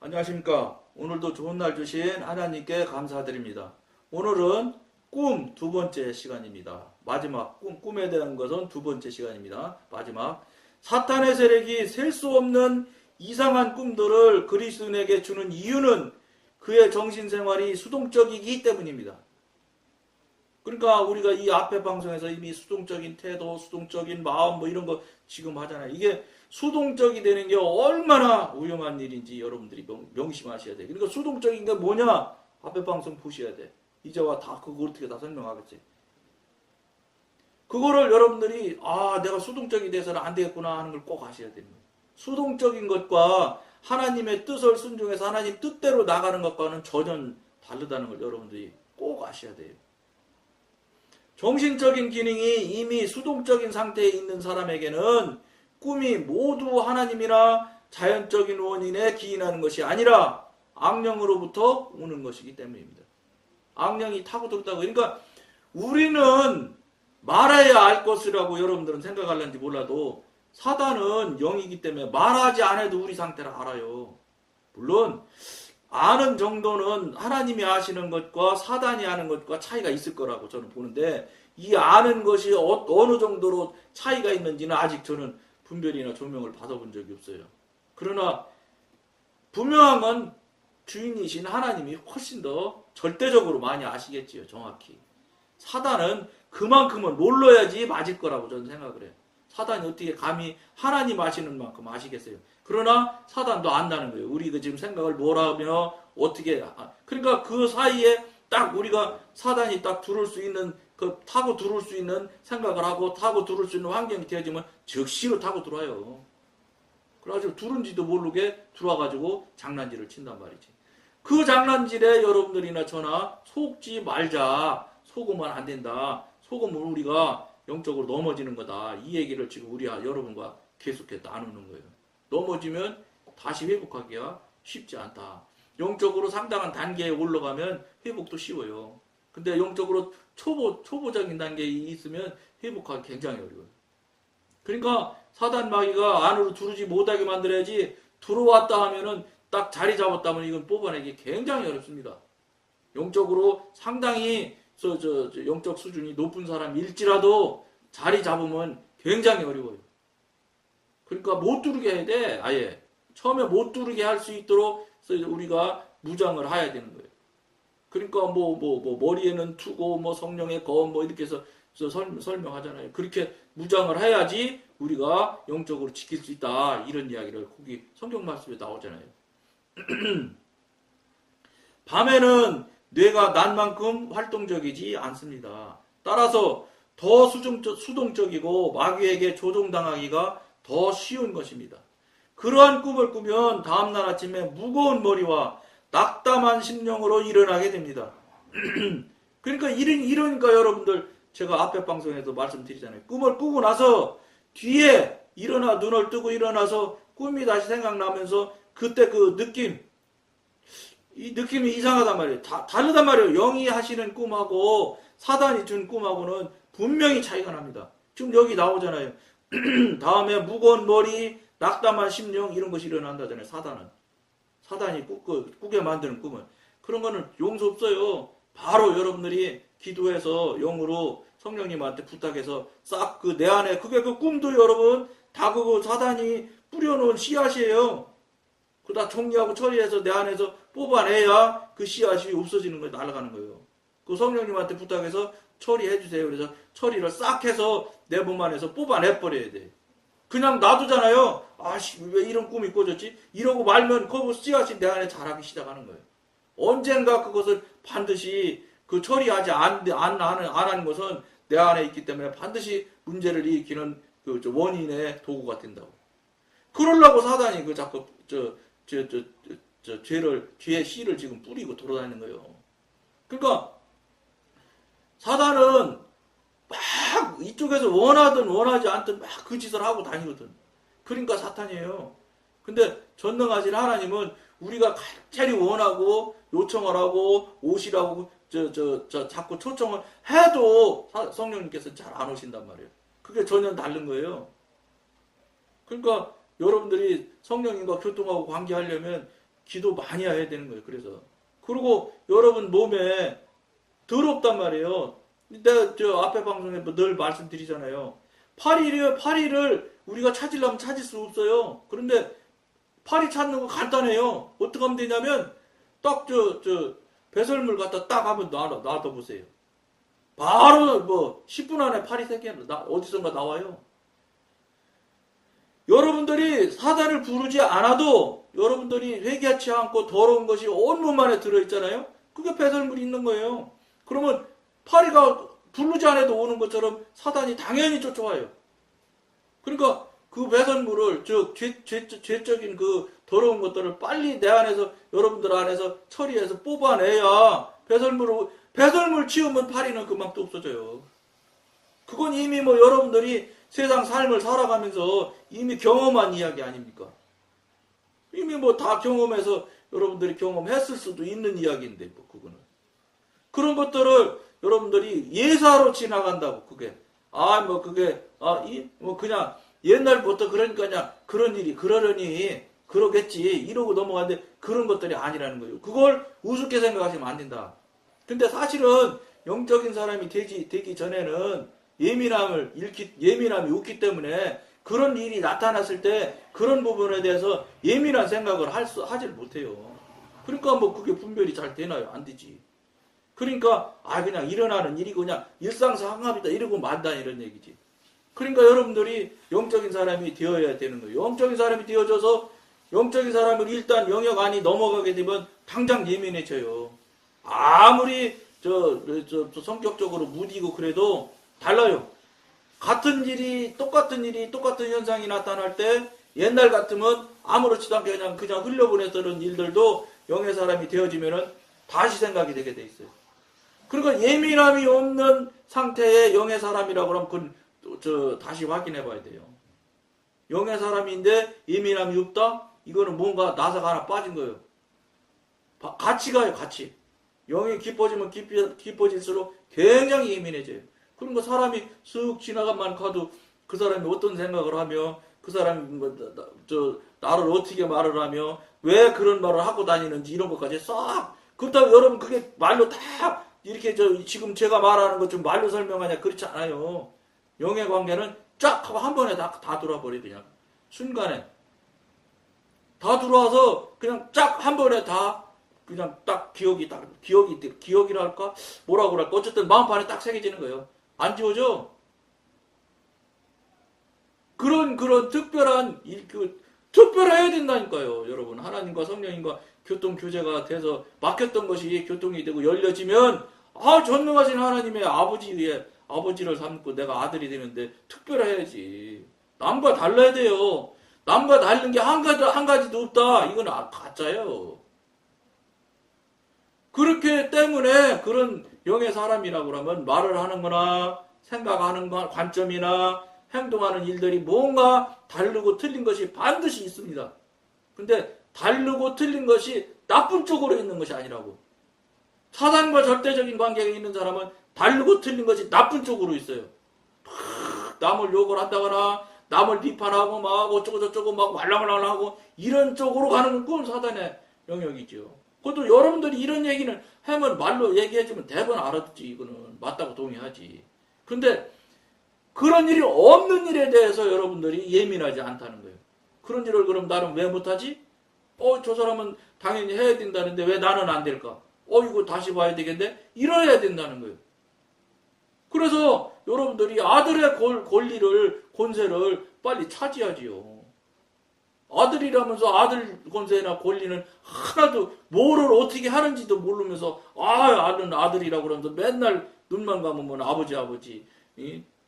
안녕하십니까. 오늘도 좋은 날 주신 하나님께 감사드립니다. 오늘은 꿈 두 번째 시간입니다. 마지막 꿈에 대한 것은 두 번째 시간입니다. 마지막 사탄의 세력이 셀 수 없는 이상한 꿈들을 그리스도인에게 주는 이유는 그의 정신생활이 수동적이기 때문입니다. 그러니까 우리가 이 앞에 방송에서 이미 수동적인 태도, 수동적인 마음 뭐 이런 거 지금 하잖아요. 이게 수동적이 되는 게 얼마나 위험한 일인지 여러분들이 명심하셔야 돼요. 그러니까 수동적인 게 뭐냐? 앞에 방송 보셔야 돼. 이제와 다 그거 어떻게 다 설명하겠지. 그거를 여러분들이 내가 수동적이 돼서는 안 되겠구나 하는 걸 꼭 아셔야 됩니다. 수동적인 것과 하나님의 뜻을 순종해서 하나님 뜻대로 나가는 것과는 전혀 다르다는 걸 여러분들이 꼭 아셔야 돼요. 정신적인 기능이 이미 수동적인 상태에 있는 사람에게는 꿈이 모두 하나님이나 자연적인 원인에 기인하는 것이 아니라 악령으로부터 오는 것이기 때문입니다. 악령이 타고들었다고. 그러니까 우리는 말해야 알 것이라고 여러분들은 생각할는지 몰라도 사단은 영이기 때문에 말하지 않아도 우리 상태를 알아요. 물론 아는 정도는 하나님이 아시는 것과 사단이 아는 것과 차이가 있을 거라고 저는 보는데 이 아는 것이 어느 정도로 차이가 있는지는 아직 저는 분별이나 조명을 받아본 적이 없어요. 그러나 분명한 건 주인이신 하나님이 훨씬 더 절대적으로 많이 아시겠지요. 정확히. 사단은 그만큼은 몰라야지 맞을 거라고 저는 생각을 해요. 사단이 어떻게 감히 하나님 아시는 만큼 아시겠어요. 그러나 사단도 안다는 거예요. 우리가 지금 생각을 뭐라며 어떻게 그러니까 그 사이에 딱 우리가 사단이 딱 들어올 수 있는 타고 들어올 수 있는 생각을 하고 타고 들어올 수 있는 환경이 되어지면 즉시로 타고 들어와요. 그래가지고 들은지도 모르게 들어와가지고 장난질을 친단 말이지. 그 장난질에 여러분들이나 저나 속지 말자. 속으면 안 된다. 속으면 우리가 영적으로 넘어지는 거다. 이 얘기를 지금 우리 여러분과 계속해서 나누는 거예요. 넘어지면 다시 회복하기가 쉽지 않다. 영적으로 상당한 단계에 올라가면 회복도 쉬워요. 근데 영적으로 초보적인 단계에 있으면 회복하기 굉장히 어려워요. 그러니까 사단 마귀가 안으로 들어오지 못하게 만들어야지 들어왔다 하면은 딱 자리 잡았다면 이건 뽑아내기 굉장히 어렵습니다. 영적으로 상당히 영적 수준이 높은 사람일지라도 자리 잡으면 굉장히 어려워요. 그러니까 못 두르게 해야 돼. 아예 처음에 못 두르게 할 수 있도록 우리가 무장을 해야 되는 거예요. 그러니까 머리에는 투고 성령의 검 이렇게 해서 설명하잖아요. 그렇게 무장을 해야지 우리가 영적으로 지킬 수 있다. 이런 이야기를 거기 성경 말씀에 나오잖아요. 밤에는 뇌가 낮만큼 활동적이지 않습니다. 따라서 더 수동적이고 마귀에게 조종당하기가 더 쉬운 것입니다. 그러한 꿈을 꾸면 다음날 아침에 무거운 머리와 낙담한 심령으로 일어나게 됩니다. 그러니까 이러니까 여러분들 제가 앞에 방송에서 말씀드리잖아요. 꿈을 꾸고 나서 뒤에 눈을 뜨고 일어나서 꿈이 다시 생각나면서 그때 그 이 느낌이 이상하단 말이에요. 다르단 말이에요. 영이 하시는 꿈하고 사단이 준 꿈하고는 분명히 차이가 납니다. 지금 여기 나오잖아요. 다음에 무거운 머리, 낙담한 심령 이런 것이 일어난다잖아요. 사단이 꾸게 만드는 꿈은. 그런 거는 용서 없어요. 바로 여러분들이 기도해서 영으로 성령님한테 부탁해서 싹 내 안에 그게 그 꿈도 여러분 다 그거 사단이 뿌려놓은 씨앗이에요. 그거 다 정리하고 처리해서 내 안에서 뽑아내야 그 씨앗이 없어지는 거예요. 날아가는 거예요. 그 성령님한테 부탁해서 처리해 주세요. 그래서 처리를 싹 해서 내 몸 안에서 뽑아내버려야 돼. 그냥 놔두잖아요. 왜 이런 꿈이 꿔졌지? 이러고 말면 그 씨앗이 내 안에 자라기 시작하는 거예요. 언젠가 그것을 반드시 그 처리하지 안 하는 것은 내 안에 있기 때문에 반드시 문제를 일으키는 그 원인의 도구가 된다고. 그러려고 사단이 그 자꾸 뒤에 씨를 지금 뿌리고 돌아다니는 거예요. 그러니까 사단은 막 이쪽에서 원하든 원하지 않든 막 그 짓을 하고 다니거든. 그러니까 사탄이에요. 근데 전능하신 하나님은 우리가 간절히 원하고 요청을 하고 오시라고 자꾸 초청을 해도 성령님께서 잘 안 오신단 말이에요. 그게 전혀 다른 거예요. 그러니까 여러분들이 성령님과 교통하고 관계하려면 기도 많이 해야 되는 거예요. 그래서. 그리고 여러분 몸에 더럽단 말이에요. 내가 저 앞에 방송에 늘 말씀드리잖아요. 파리를 우리가 찾으려면 찾을 수 없어요. 그런데 파리 찾는 거 간단해요. 어떻게 하면 되냐면 딱 배설물 갖다 딱 한번 놔둬보세요. 바로 뭐 10분 안에 파리 새끼 어디선가 나와요. 여러분들이 사단을 부르지 않아도 여러분들이 회개하지 않고 더러운 것이 온몸 안에 들어있잖아요. 그게 배설물이 있는 거예요. 그러면 파리가 부르지 않아도 오는 것처럼 사단이 당연히 쫓아와요. 그러니까 그 배설물을 즉 죄적인 그 더러운 것들을 빨리 내 안에서 여러분들 안에서 처리해서 뽑아내야 배설물 치우면 파리는 금방 또 없어져요. 그건 이미 뭐 여러분들이 세상 삶을 살아가면서 이미 경험한 이야기 아닙니까? 이미 뭐 다 경험해서 여러분들이 경험했을 수도 있는 이야기인데 뭐 그거는 그런 것들을 여러분들이 예사로 지나간다고 그게 그냥 옛날부터 그러니까 그냥 그런 일이 그러려니 그러겠지 이러고 넘어가는데 그런 것들이 아니라는 거예요. 그걸 우습게 생각하시면 안 된다. 근데 사실은 영적인 사람이 되기 전에는 예민함이 없기 때문에 그런 일이 나타났을 때 그런 부분에 대해서 예민한 생각을 하질 못해요. 그러니까 뭐 그게 분별이 잘 되나요? 안 되지. 그러니까 그냥 일어나는 일이고 그냥 일상상합이다 이러고 만다 이런 얘기지. 그러니까 여러분들이 영적인 사람이 되어야 되는 거예요. 영적인 사람이 되어져서 영적인 사람을 일단 영역 안이 넘어가게 되면 당장 예민해져요. 아무리 성격적으로 무디고 그래도 달라요. 같은 똑같은 현상이 나타날 때 옛날 같으면 아무렇지도 않게 그냥 흘려보냈던 일들도 영의 사람이 되어지면은 다시 생각이 되게 돼 있어요. 그러니까 예민함이 없는 상태의 영의 사람이라고 그러면 다시 확인해 봐야 돼요. 영의 사람인데 예민함이 없다? 이거는 뭔가 나사가 하나 빠진 거예요. 같이 가요, 같이. 영이 깊어지면 깊어질수록 굉장히 예민해져요. 그러니까 사람이 쓱 지나가만 가도 그 사람이 어떤 생각을 하며 그 사람이 나를 어떻게 말을 하며 왜 그런 말을 하고 다니는지 이런 것까지 싹 그렇다고 여러분 그게 말로 다 이렇게 지금 제가 말하는 것 좀 말로 설명하냐 그렇지 않아요. 영의 관계는 쫙 하고 한 번에 다 들어와버려 그냥 순간에 다 들어와서 그냥 쫙 한 번에 다 그냥 딱 기억이라 할까 뭐라고 할까 어쨌든 마음판에 딱 새겨지는 거예요. 안 지워져? 그런 특별한 특별해야 된다니까요, 여러분. 하나님과 성령님과 교통 교제가 돼서 막혔던 것이 교통이 되고 열려지면 전능하신 하나님의 아버지를 삼고 내가 아들이 되는데 특별해야지. 남과 달라야 돼요. 남과 다른 게 한 가지도 없다. 이건 가짜예요. 그렇기 때문에 그런 영의 사람이라고 하면 말을 하는 거나 생각하는 관점이나 행동하는 일들이 뭔가 다르고 틀린 것이 반드시 있습니다. 근데 다르고 틀린 것이 나쁜 쪽으로 있는 것이 아니라고. 사단과 절대적인 관계가 있는 사람은 다르고 틀린 것이 나쁜 쪽으로 있어요. 남을 욕을 한다거나 남을 비판하고 막 어쩌고 저쩌고 막 말랑말랑하고 이런 쪽으로 가는 건 사단의 영역이죠. 그것도 여러분들이 이런 얘기는 하면 말로 얘기해주면 대번 알아듣지. 이거는 맞다고 동의하지. 근데 그런 일이 없는 일에 대해서 여러분들이 예민하지 않다는 거예요. 그런 일을 그럼 나는 왜 못하지? 저 사람은 당연히 해야 된다는데 왜 나는 안 될까? 이거 다시 봐야 되겠네? 이래야 된다는 거예요. 그래서 여러분들이 아들의 권세를 빨리 차지하지요. 아들이라면서 아들 권세나 권리는 하나도 뭐를 어떻게 하는지도 모르면서 아는 아들이라고 그러면서 맨날 눈만 감으면 아버지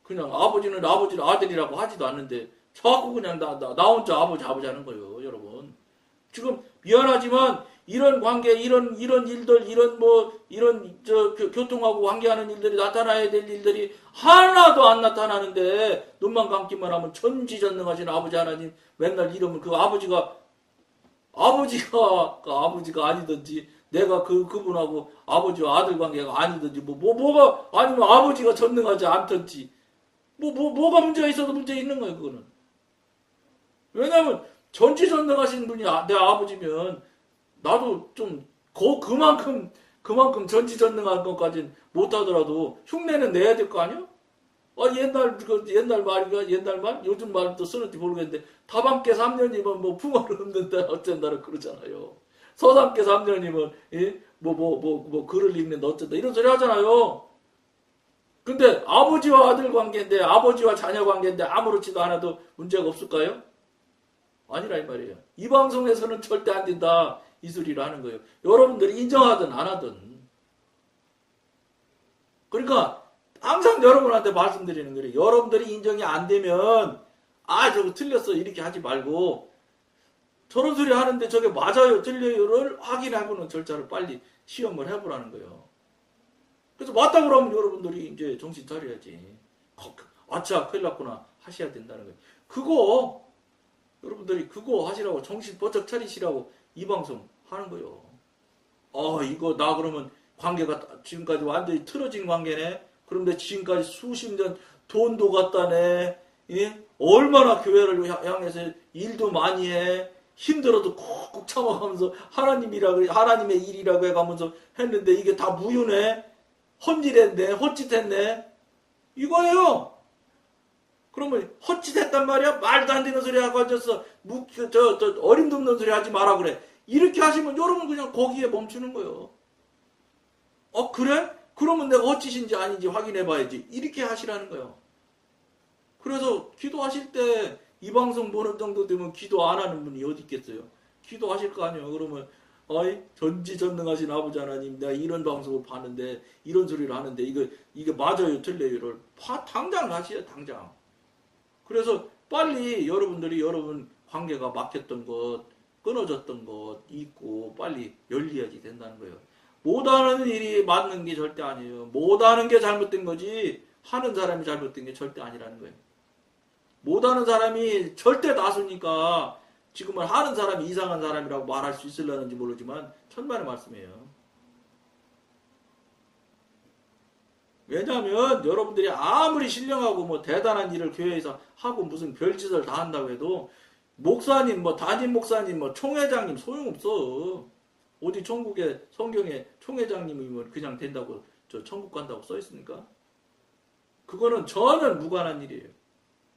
그냥 아버지는 아들이라고 하지도 않는데 자꾸 그냥 나 혼자 아버지 하는 거예요, 여러분. 지금 미안하지만 이런 관계, 이런 일들, 교통하고 관계하는 일들이 나타나야 될 일들이 하나도 안 나타나는데 눈만 감기만 하면 전지전능하신 아버지 하나님 맨날 이러면 그 아버지가 아니든지 내가 그분하고 아버지와 아들 관계가 아니든지 뭐가 아니면 아버지가 전능하지 않든지 뭐가 문제가 있어도 문제 있는 거예요, 그거는. 왜냐하면 전지전능하신 분이 내 아버지면 나도 좀 그만큼 전지전능한 것까진 못하더라도 흉내는 내야 될 거 아니야? 옛날 말인가? 옛날 말? 요즘 말도 쓰는지 모르겠는데 답함께 3년이면 뭐 풍어를 읊는다 어쩐다는 그러잖아요. 서삼께 3년이면 글을 읽는다 어쩐다 이런 소리 하잖아요. 근데 아버지와 아들 관계인데 아버지와 자녀 관계인데 아무렇지도 않아도 문제가 없을까요? 아니라 이 말이에요. 이 방송에서는 절대 안 된다 이 소리를 하는 거예요. 여러분들이 인정하든 안 하든. 그러니까 항상 여러분한테 말씀드리는 거예요. 여러분들이 인정이 안 되면 저거 틀렸어 이렇게 하지 말고 저런 소리 하는데 저게 맞아요 틀려요를 확인해보는 절차를 빨리 시험을 해보라는 거예요. 그래서 맞다 그러면 여러분들이 이제 정신 차려야지. 아차 큰일 났구나 하셔야 된다는 거예요. 여러분들이 그거 하시라고 정신 번쩍 차리시라고 이 방송 하는 거예요. 이거 나 그러면 관계가 지금까지 완전히 틀어진 관계네. 그런데 지금까지 수십 년 돈도 갖다 내. 얼마나 교회를 향해서 일도 많이 해. 힘들어도 꾹꾹 참아가면서 하나님의 일이라고 해가면서 했는데 이게 다 무효네. 헛일했네. 헛짓했네. 이거예요. 그러면 헛짓했단 말이야? 말도 안 되는 소리 하고 앉아서 어림도 없는 소리 하지 마라 그래. 이렇게 하시면 여러분 그냥 거기에 멈추는 거예요. 그래? 그러면 내가 헛짓인지 아닌지 확인해 봐야지. 이렇게 하시라는 거예요. 그래서 기도하실 때 이 방송 보는 정도 되면 기도 안 하는 분이 어디 있겠어요? 기도하실 거 아니에요. 그러면 전지전능하신 아버지 하나님 내가 이런 방송을 봤는데 이런 소리를 하는데 이게 맞아요 틀려요를 당장 하시죠. 당장. 그래서 빨리 여러분들이 여러분 관계가 막혔던 것 끊어졌던 것 잊고 빨리 열려야지 된다는 거예요. 못하는 일이 맞는 게 절대 아니에요. 못하는 게 잘못된 거지 하는 사람이 잘못된 게 절대 아니라는 거예요. 못하는 사람이 절대 다수니까 지금은 하는 사람이 이상한 사람이라고 말할 수 있을려는지 모르지만 천만의 말씀이에요. 왜냐하면 여러분들이 아무리 신령하고 뭐 대단한 일을 교회에서 하고 무슨 별짓을 다 한다고 해도 목사님, 담임 목사님, 총회장님 소용없어. 어디 천국에 성경에 총회장님이면 그냥 된다고 천국 간다고 써 있습니까? 그거는 전혀 무관한 일이에요.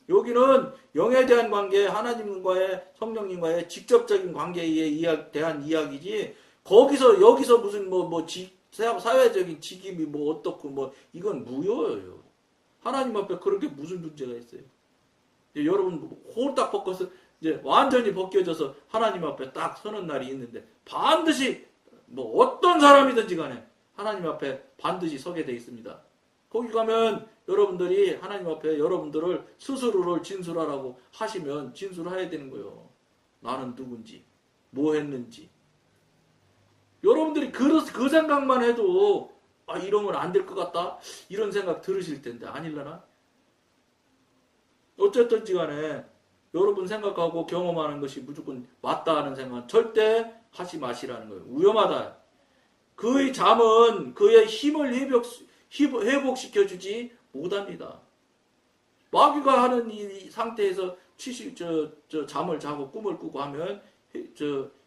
여기는 영에 대한 관계, 하나님과의 성령님과의 직접적인 관계에 대한 이야기지. 여기서 무슨 사회적인 직임이 어떻고 이건 무효예요. 하나님 앞에 그런 게 무슨 문제가 있어요? 여러분 홀딱 벗겨서 이제 완전히 벗겨져서 하나님 앞에 딱 서는 날이 있는데 반드시 어떤 사람이든지 간에 하나님 앞에 반드시 서게 돼 있습니다. 거기 가면 여러분들이 하나님 앞에 여러분들을 스스로를 진술하라고 하시면 진술해야 되는 거예요. 나는 누군지, 뭐 했는지. 여러분들이 그 생각만 해도 이러면 안 될 것 같다? 이런 생각 들으실 텐데 아닐라나? 어쨌든지 간에 여러분 생각하고 경험하는 것이 무조건 맞다 하는 생각은 절대 하지 마시라는 거예요. 위험하다. 그의 잠은 그의 힘을 회복시켜주지 못합니다. 마귀가 하는 이 상태에서 잠을 자고 꿈을 꾸고 하면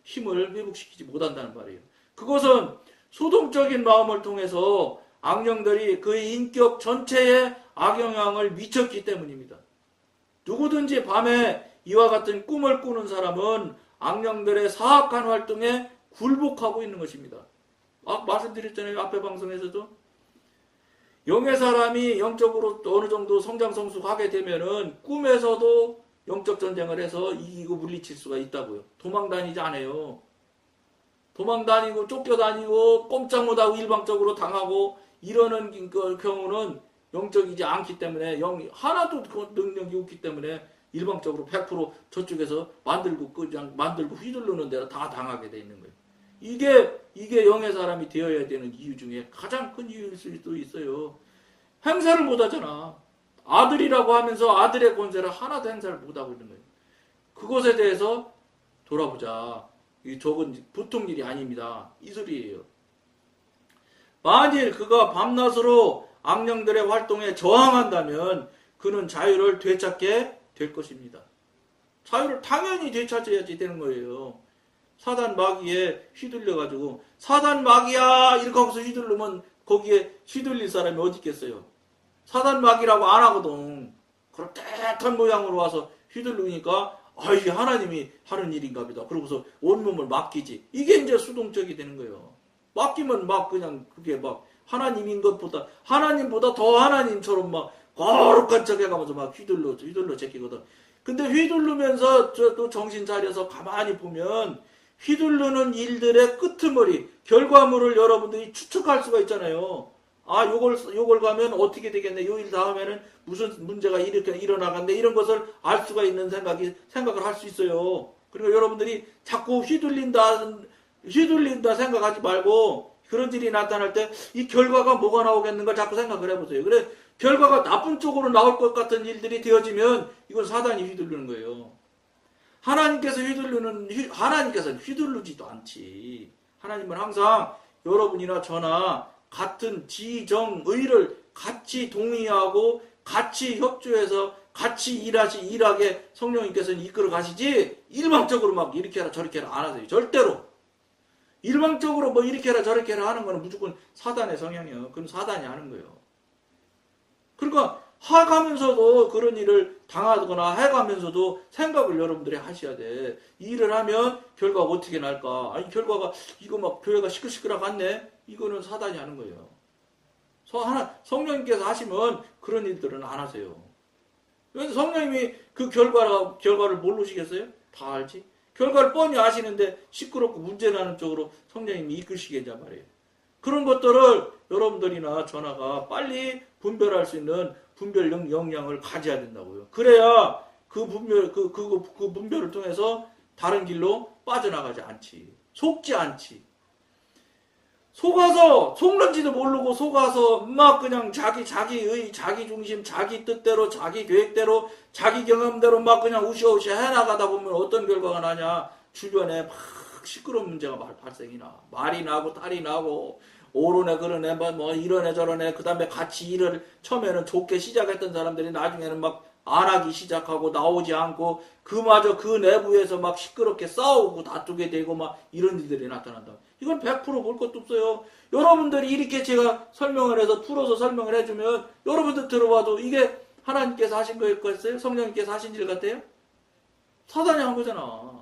힘을 회복시키지 못한다는 말이에요. 그것은 수동적인 마음을 통해서 악령들이 그의 인격 전체에 악영향을 미쳤기 때문입니다. 누구든지 밤에 이와 같은 꿈을 꾸는 사람은 악령들의 사악한 활동에 굴복하고 있는 것입니다. 말씀드렸잖아요. 앞에 방송에서도. 영의 사람이 영적으로 어느 정도 성장 성숙하게 되면은 꿈에서도 영적 전쟁을 해서 이기고 물리칠 수가 있다고요. 도망 다니지 않아요. 도망 다니고 쫓겨다니고 꼼짝 못하고 일방적으로 당하고 이러는 경우는 영적이지 않기 때문에 하나도 그 능력이 없기 때문에 일방적으로 100% 저쪽에서 만들고 휘두르는 대로 다 당하게 돼 있는 거예요. 이게 영의 사람이 되어야 되는 이유 중에 가장 큰 이유일 수도 있어요. 행사를 못 하잖아. 아들이라고 하면서 아들의 권세를 하나도 행사를 못 하고 있는 거예요. 그것에 대해서 돌아보자. 저건 보통 일이 아닙니다. 이 소리예요. 만일 그가 밤낮으로 악령들의 활동에 저항한다면 그는 자유를 되찾게 될 것입니다. 자유를 당연히 되찾아야지 되는 거예요. 사단 마귀에 휘둘려가지고 사단 마귀야 이렇게 하고서 휘둘르면 거기에 휘둘릴 사람이 어디 있겠어요. 사단 마귀라고 안 하거든. 그럴듯한 모양으로 와서 휘둘르니까 아 이게 하나님이 하는 일인가 보다. 그러고서 온몸을 맡기지. 이게 이제 수동적이 되는 거예요. 맡기면 막 그냥 그게 막 하나님인 것보다 하나님보다 더 하나님처럼 막 거룩한 척 해가면서 막 휘둘러 제끼거든. 근데 휘두르면서 또 정신 차려서 가만히 보면 휘두르는 일들의 끄트머리, 결과물을 여러분들이 추측할 수가 있잖아요. 아, 요걸 가면 어떻게 되겠네. 요 일 다음에는 무슨 문제가 이렇게 일어나겠네. 이런 것을 알 수가 있는 생각을 할 수 있어요. 그러니까 여러분들이 자꾸 휘둘린다 생각하지 말고 그런 일이 나타날 때 이 결과가 뭐가 나오겠는가 자꾸 생각을 해보세요. 그래, 결과가 나쁜 쪽으로 나올 것 같은 일들이 되어지면 이건 사단이 휘두르는 거예요. 하나님께서는 휘두르지도 않지. 하나님은 항상 여러분이나 저나 같은 지정의를 같이 동의하고 같이 협조해서 같이 일하게 성령님께서는 이끌어 가시지 일방적으로 막 이렇게 해라 저렇게 해라 안 하세요. 절대로. 일방적으로 뭐 이렇게 해라 저렇게 해라 하는 거는 무조건 사단의 성향이에요. 그건 사단이 하는 거예요. 그러니까 해가면서도 그런 일을 당하거나 해가면서도 생각을 여러분들이 하셔야 돼. 일을 하면 결과가 어떻게 날까? 아니 결과가 이거 막 교회가 시끌시끌하겠네? 이거는 사단이 하는 거예요. 성령님께서 하시면 그런 일들은 안 하세요. 그래서 성령님이 그 결과를 모르시겠어요? 다 알지? 결과를 뻔히 아시는데 시끄럽고 문제나는 쪽으로 성령님이 이끄시겠냐 말이에요. 그런 것들을 여러분들이나 전화가 빨리 분별할 수 있는 분별 역량을 가져야 된다고요. 그래야 그 분별을 통해서 다른 길로 빠져나가지 않지. 속지 않지. 속는지도 모르고 속아서 막 그냥 자기 중심, 자기 뜻대로, 자기 계획대로, 자기 경험대로 막 그냥 우시우시 해나가다 보면 어떤 결과가 나냐. 주변에 막 시끄러운 문제가 발생이 나. 말이 나고 딸이 나고 오르네 그러네 뭐 이러네 저러네. 그 다음에 같이 일을 처음에는 좋게 시작했던 사람들이 나중에는 막 안 하기 시작하고 나오지 않고 그마저 그 내부에서 막 시끄럽게 싸우고 다투게 되고 막 이런 일들이 나타난다. 이건 100% 볼 것도 없어요. 여러분들이 이렇게 제가 설명을 해서 풀어서 설명을 해주면 여러분들 들어봐도 이게 하나님께서 하신 거였겠어요? 성령님께서 하신 일 같아요? 사단이 한 거잖아.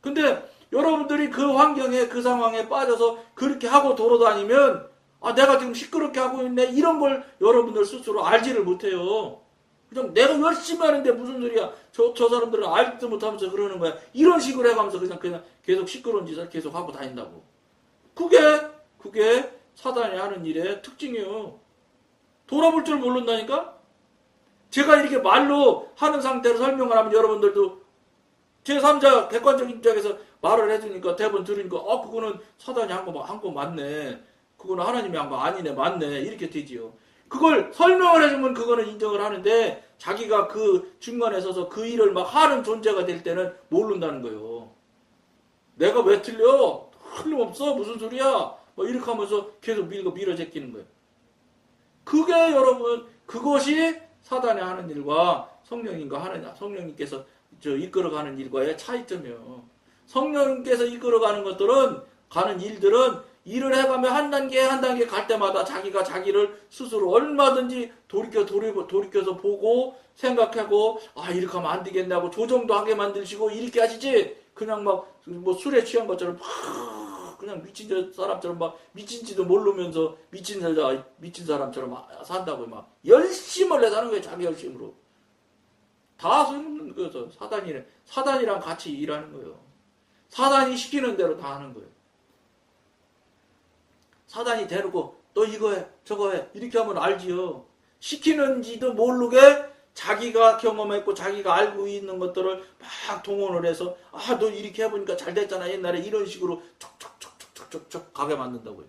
근데 여러분들이 그 환경에 그 상황에 빠져서 그렇게 하고 돌아다니면 아 내가 지금 시끄럽게 하고 있네 이런 걸 여러분들 스스로 알지를 못해요. 그냥 내가 열심히 하는데 무슨 소리야. 저 사람들은 알지도 못하면서 그러는 거야. 이런 식으로 해가면서 그냥 계속 시끄러운 짓을 계속 하고 다닌다고. 그게 사단이 하는 일의 특징이에요. 돌아볼 줄 모른다니까? 제가 이렇게 말로 하는 상태로 설명을 하면 여러분들도 제3자 객관적인 입장에서 말을 해주니까 대본 들으니까 그거는 사단이 한 거 맞네. 그거는 하나님이 한 거 아니네. 맞네. 이렇게 되지요. 그걸 설명을 해주면 그거는 인정을 하는데 자기가 그 중간에 서서 그 일을 막 하는 존재가 될 때는 모른다는 거예요. 내가 왜 틀려? 틀림없어? 무슨 소리야? 뭐 이렇게 하면서 계속 밀어 제끼는 거예요. 그게 여러분 그것이 사단이 하는 일과 성령님께서 이끌어가는 일과의 차이점이에요. 성령님께서 이끌어가는 것들은 가는 일들은 일을 해가며 한 단계 갈 때마다 자기가 자기를 스스로 얼마든지 돌이켜서 보고 생각하고 이렇게 하면 안 되겠네 하고 조정도 하게 만드시고 이렇게 하시지 그냥 막 뭐 술에 취한 것처럼 그냥 미친 사람처럼 막 미친지도 모르면서 미친 사람처럼 산다고 막 열심을 내사는 거예요. 자기 열심으로. 다 소용없는 거죠. 사단이랑 같이 일하는 거예요. 사단이 시키는 대로 다 하는 거예요. 사단이 대놓고 너 이거 해 저거 해 이렇게 하면 알지요. 시키는지도 모르게 자기가 경험했고 자기가 알고 있는 것들을 막 동원을 해서 너 이렇게 해보니까 잘 됐잖아 옛날에 이런 식으로 촉촉촉촉촉촉 가게 만든다고요.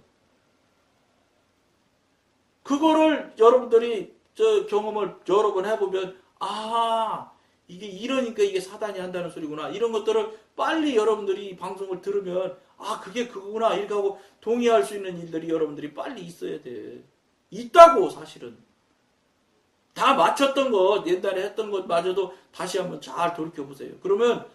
그거를 여러분들이 경험을 여러 번 해보면 이게 이러니까 이게 사단이 한다는 소리구나. 이런 것들을 빨리 여러분들이 이 방송을 들으면 그게 그거구나 이렇게 하고 동의할 수 있는 일들이 여러분들이 빨리 있어야 돼. 있다고 사실은. 다 맞췄던 것 옛날에 했던 것마저도 다시 한번 잘 돌이켜보세요. 그러면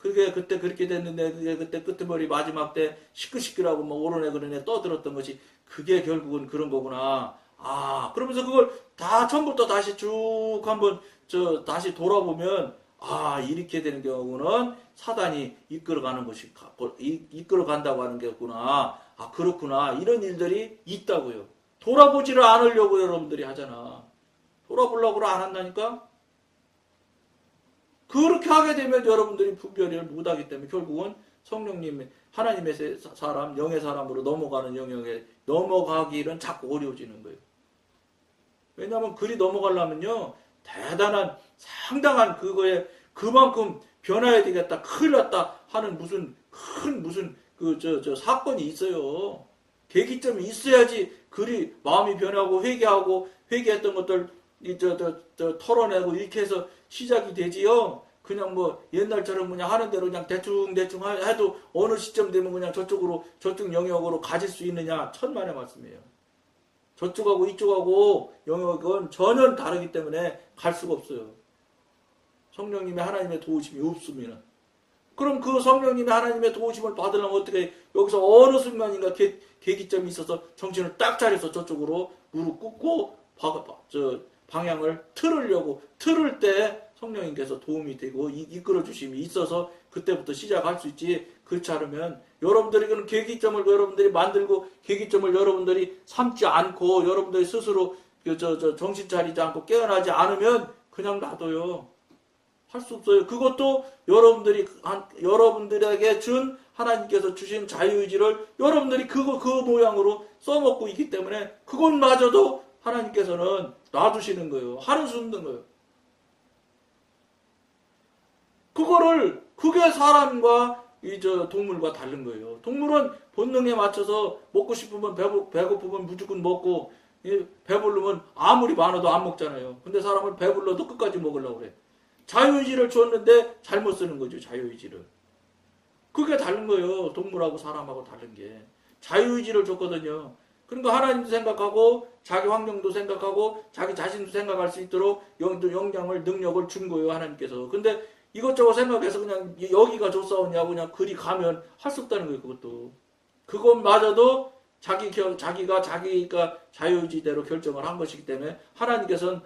그게 그때 그렇게 됐는데 그게 그때 끄트머리 마지막 때 시끌시끌하고 뭐 오르네 그러네 떠들었던 것이 그게 결국은 그런 거구나. 아, 그러면서 그걸 다 처음부터 다시 쭉 한번 다시 돌아보면 아, 이렇게 되는 경우는 사단이 이끌어가는 것이 이끌어간다고 하는 게구나. 아, 그렇구나. 이런 일들이 있다고요. 돌아보지를 않으려고 여러분들이 하잖아. 돌아보려고 안 한다니까? 그렇게 하게 되면 여러분들이 분별을 못하기 때문에 결국은 성령님, 하나님의 사람, 영의 사람으로 넘어가는 영역에 넘어가기는 자꾸 어려워지는 거예요. 왜냐하면 그리 넘어가려면요, 대단한, 상당한 그거에 그만큼 변화해야 되겠다, 큰일 났다 하는 무슨 사건이 있어요. 계기점이 있어야지 그리 마음이 변하고 회개했던 것들 털어내고 이렇게 해서 시작이 되지요. 그냥 뭐 옛날처럼 그냥 하는 대로 그냥 대충 해도 어느 시점 되면 그냥 저쪽 영역으로 가질 수 있느냐, 천만의 말씀이에요. 저쪽하고 이쪽하고 영역은 전혀 다르기 때문에 갈 수가 없어요. 성령님의 하나님의 도우심이 없으면. 그럼 그 성령님의 하나님의 도우심을 받으려면 어떻게 여기서 어느 순간인가 계기점이 있어서 정신을 딱 차려서 저쪽으로 무릎 꿇고 방향을 틀을 때 성령님께서 도움이 되고 이끌어 주심이 있어서 그때부터 시작할 수 있지. 그렇지 않으면 여러분들이 그런 계기점을 여러분들이 만들고 계기점을 여러분들이 삼지 않고 여러분들이 스스로 정신 차리지 않고 깨어나지 않으면 그냥 놔둬요. 할 수 없어요. 그것도 여러분들에게 준 하나님께서 주신 자유의지를 여러분들이 그 모양으로 써먹고 있기 때문에 그것마저도 하나님께서는 놔두시는 거예요. 하는 수 없는 거예요. 그게 사람과 동물과 다른 거예요. 동물은 본능에 맞춰서 먹고 싶으면 배고프면 무조건 먹고 배부르면 아무리 많아도 안 먹잖아요. 근데 사람은 배불러도 끝까지 먹으려고 그래. 자유의지를 줬는데 잘못 쓰는 거죠. 자유의지를. 그게 다른 거예요. 동물하고 사람하고 다른 게. 자유의지를 줬거든요. 그러니까 하나님도 생각하고 자기 환경도 생각하고 자기 자신도 생각할 수 있도록 영향을 능력을 준 거예요. 하나님께서. 근데 이것저것 생각해서 그냥 여기가 좋사오냐고 그냥 그리 가면 할 수 없다는 거예요. 그것도. 그것마저도 자기가 자유의지대로 결정을 한 것이기 때문에 하나님께서는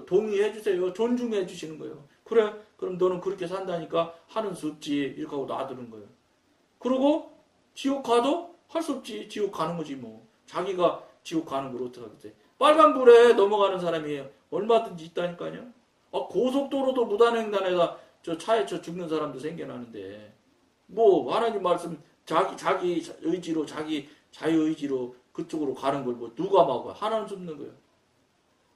동의해 주세요. 존중해 주시는 거예요. 그래, 그럼 너는 그렇게 산다니까 하는 수 없지. 이렇게 하고 놔두는 거예요. 그리고 지옥 가도 할 수 없지. 지옥 가는 거지 뭐. 자기가 지옥 가는 걸 어떻게 하겠어요. 빨간불에 넘어가는 사람이 얼마든지 있다니까요. 고속도로도 무단횡단에다 차에 죽는 사람도 생겨나는데 뭐 하나님 말씀 자기 의지로 자기 자유의지로 그쪽으로 가는 걸 뭐 누가 막아. 하나는 줍는 거예요.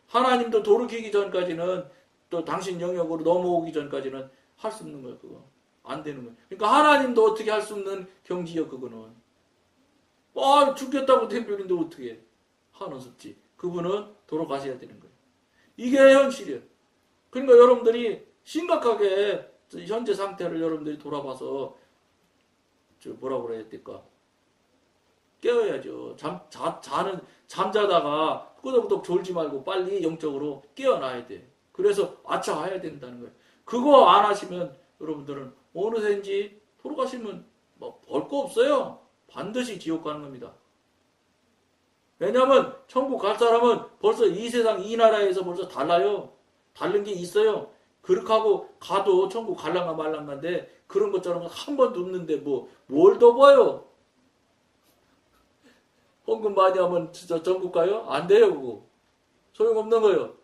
하나님도 돌이키기 전까지는 또 당신 영역으로 넘어오기 전까지는 할 수 없는 거예요. 그거 안 되는 거예요. 그러니까 하나님도 어떻게 할 수 없는 경지요. 그거는 죽겠다고 대표인데 어떻게 해. 하는 수 없지. 그분은 돌아가셔야 되는 거예요. 이게 현실이에요. 그러니까 여러분들이 심각하게 현재 상태를 여러분들이 돌아봐서 뭐라고 그래야 될까? 깨어야죠. 잠자다가 끄덕끄덕 졸지 말고 빨리 영적으로 깨어나야 돼. 그래서 아차해야 된다는 거예요. 그거 안 하시면 여러분들은 어느새인지 돌아가시면 뭐 볼 거 없어요. 반드시 지옥 가는 겁니다. 왜냐하면 천국 갈 사람은 벌써 이 세상 이 나라에서 벌써 달라요. 다른 게 있어요. 그렇게 하고 가도 천국 갈랑가 말랑가인데 그런 것처럼 한 번도 없는데 뭘 더 봐요? 헌금 많이 하면 진짜 천국 가요? 안 돼요, 그거. 소용없는 거예요.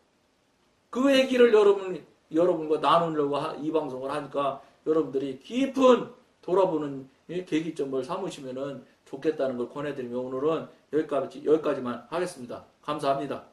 그 얘기를 여러분과 나누려고 이 방송을 하니까 여러분들이 깊은 돌아보는 계기점을 삼으시면 좋겠다는 걸 권해드리며 오늘은 여기까지만 하겠습니다. 감사합니다.